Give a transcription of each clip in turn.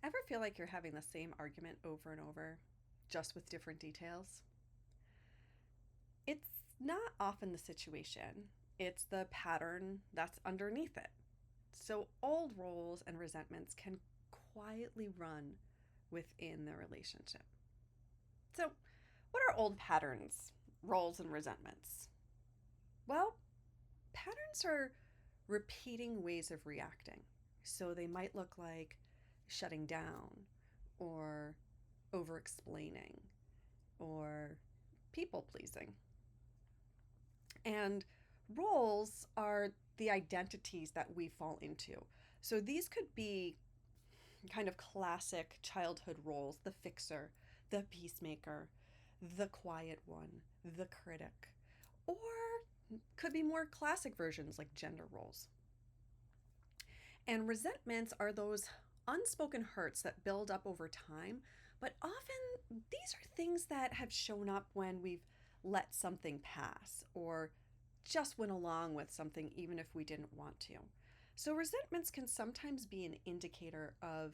Ever feel like you're having the same argument over and over, just with different details? It's not often the situation, it's the pattern that's underneath it. So, old roles and resentments can quietly run within the relationship. So, what are old patterns, roles, and resentments? Well, patterns are repeating ways of reacting. So, they might look like shutting down or over explaining or people pleasing. And roles are the identities that we fall into. So these could be kind of classic childhood roles: the fixer, the peacemaker, the quiet one, the critic, or could be more classic versions like gender roles. And resentments are those unspoken hurts that build up over time, but often these are things that have shown up when we've let something pass or just went along with something even if we didn't want to. So, resentments can sometimes be an indicator of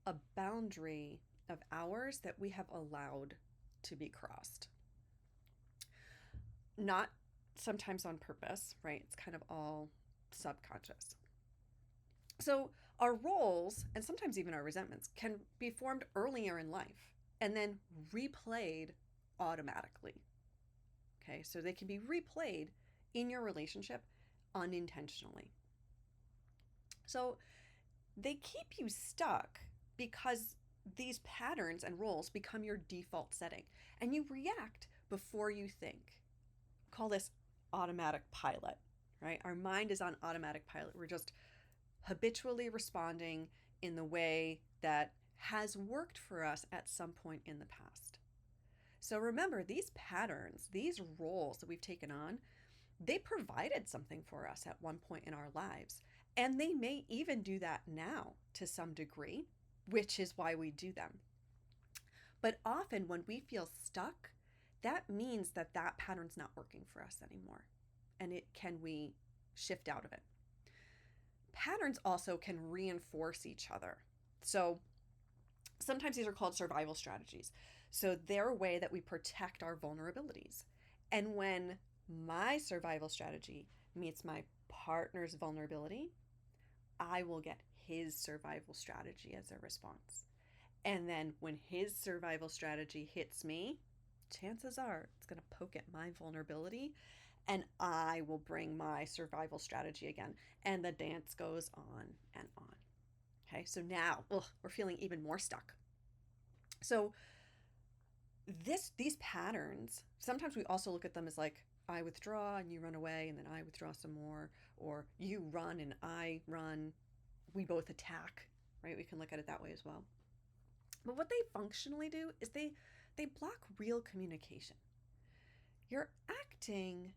a boundary of ours that we have allowed to be crossed. Not sometimes on purpose, right? It's kind of all subconscious. So, our roles and sometimes even our resentments can be formed earlier in life and then replayed automatically. Okay, so they can be replayed in your relationship unintentionally. So, they keep you stuck because these patterns and roles become your default setting and you react before you think. Call this automatic pilot, right? Our mind is on automatic pilot. We're just habitually responding in the way that has worked for us at some point in the past. So remember, these patterns, these roles that we've taken on, they provided something for us at one point in our lives. And they may even do that now to some degree, which is why we do them. But often when we feel stuck, that means that that pattern's not working for us anymore. And can we shift out of it? Patterns also can reinforce each other. So sometimes these are called survival strategies. So they're a way that we protect our vulnerabilities. And when my survival strategy meets my partner's vulnerability, I will get his survival strategy as a response. And then when his survival strategy hits me, chances are it's going to poke at my vulnerability and I will bring my survival strategy again. And the dance goes on and on. Okay, so now we're feeling even more stuck. So these patterns, sometimes we also look at them as like, I withdraw and you run away, and then I withdraw some more, or you run and I run, we both attack, right? We can look at it that way as well. But what they functionally do is they block real communication. You're acting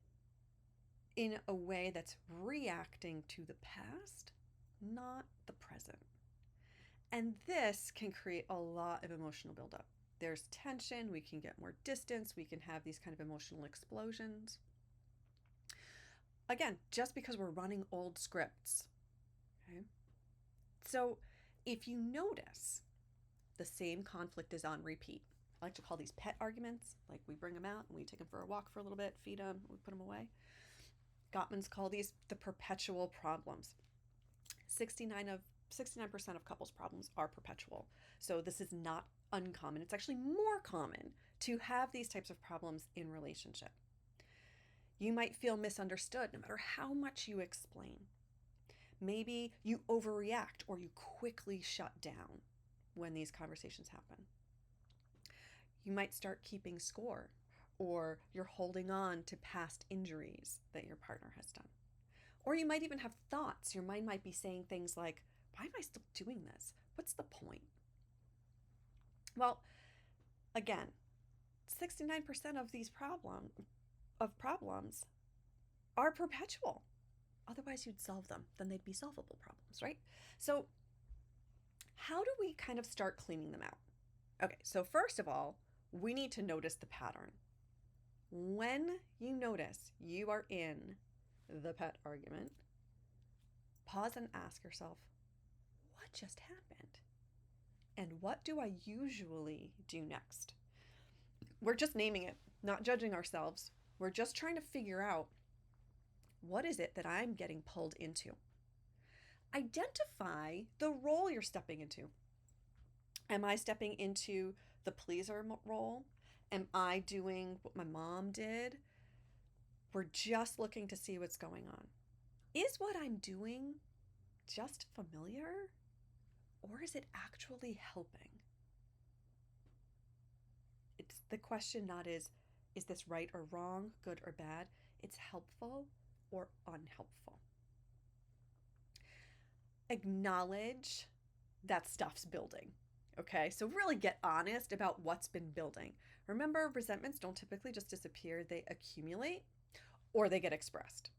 in a way that's reacting to the past, not the present. And this can create a lot of emotional buildup. There's tension, we can get more distance, we can have these kind of emotional explosions. Again, just because we're running old scripts. Okay? So if you notice the same conflict is on repeat, I like to call these pet arguments. Like we bring them out and we take them for a walk for a little bit, feed them, we put them away. Gottman's call these the perpetual problems. 69% of couples problems are perpetual. So this is not uncommon. It's actually more common to have these types of problems in relationship. You might feel misunderstood no matter how much you explain. Maybe you overreact or you quickly shut down when these conversations happen. You might start keeping score, or you're holding on to past injuries that your partner has done. Or you might even have thoughts. Your mind might be saying things like, why am I still doing this? What's the point? Well, again, 69% of these problems are perpetual. Otherwise you'd solve them. Then they'd be solvable problems, right? So how do we kind of start cleaning them out? Okay, so first of all, we need to notice the pattern. When you notice you are in the pet argument, pause and ask yourself, what just happened? And what do I usually do next? We're just naming it, not judging ourselves. We're just trying to figure out, what is it that I'm getting pulled into? Identify the role you're stepping into. Am I stepping into the pleaser role? Am I doing what my mom did? We're just looking to see what's going on. Is what I'm doing just familiar? Or is it actually helping? It's the question not is this right or wrong, good or bad? It's helpful or unhelpful. Acknowledge that stuff's building. Okay, so really get honest about what's been building. Remember, resentments don't typically just disappear, they accumulate or they get expressed.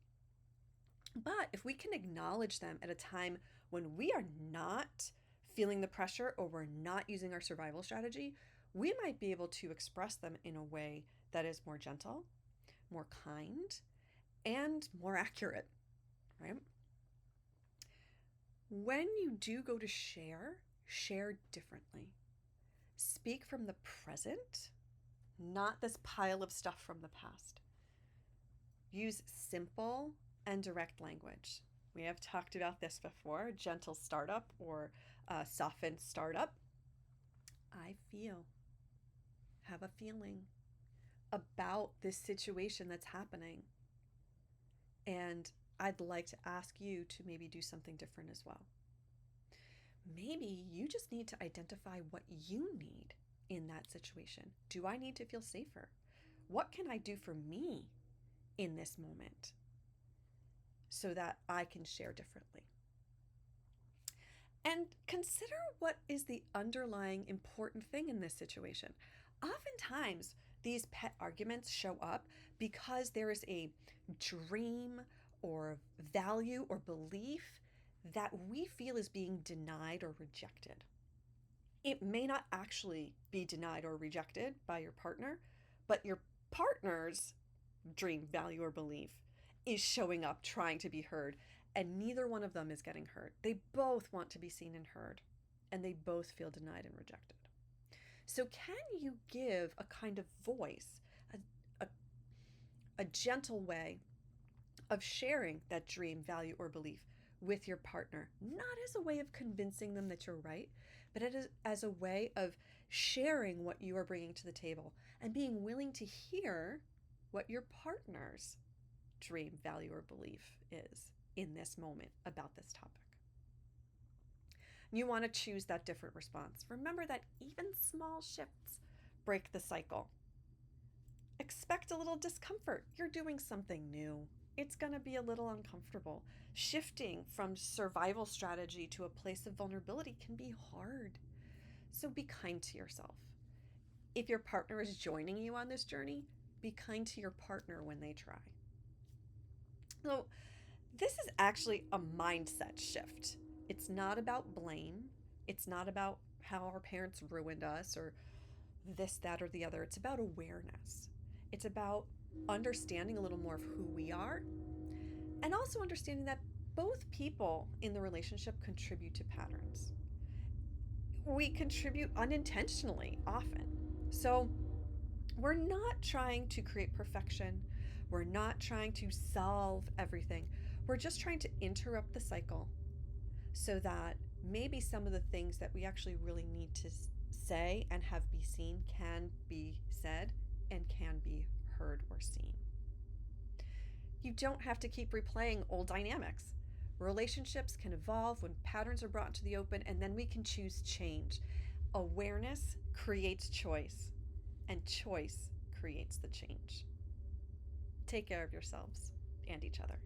But if we can acknowledge them at a time when we are not feeling the pressure or we're not using our survival strategy, we might be able to express them in a way that is more gentle, more kind, and more accurate, right? When you do go to share differently. Speak from the present, not this pile of stuff from the past. Use simple and direct language. We have talked about this before, gentle startup or softened startup. I have a feeling about this situation that's happening. And I'd like to ask you to maybe do something different as well. Maybe you just need to identify what you need in that situation. Do I need to feel safer? What can I do for me in this moment so that I can share differently? And consider what is the underlying important thing in this situation. Oftentimes, these pet arguments show up because there is a dream or value or belief that we feel is being denied or rejected. It may not actually be denied or rejected by your partner, but your partner's dream, value, or belief is showing up trying to be heard, and neither one of them is getting heard. They both want to be seen and heard, and they both feel denied and rejected. So can you give a kind of voice, a gentle way of sharing that dream, value, or belief with your partner, not as a way of convincing them that you're right, but as a way of sharing what you are bringing to the table and being willing to hear what your partner's dream, value, or belief is in this moment about this topic. You want to choose that different response. Remember that even small shifts break the cycle. Expect a little discomfort. You're doing something new. It's going to be a little uncomfortable. Shifting from survival strategy to a place of vulnerability can be hard. So be kind to yourself. If your partner is joining you on this journey, be kind to your partner when they try. So this is actually a mindset shift. It's not about blame. It's not about how our parents ruined us or this, that, or the other. It's about awareness. It's about understanding a little more of who we are and also understanding that both people in the relationship contribute to patterns. We contribute unintentionally often. So we're not trying to create perfection. We're not trying to solve everything. We're just trying to interrupt the cycle so that maybe some of the things that we actually really need to say and have be seen can be said and can be heard or seen. You don't have to keep replaying old dynamics. Relationships can evolve when patterns are brought into the open, and then we can choose change. Awareness creates choice, and choice creates the change. Take care of yourselves and each other.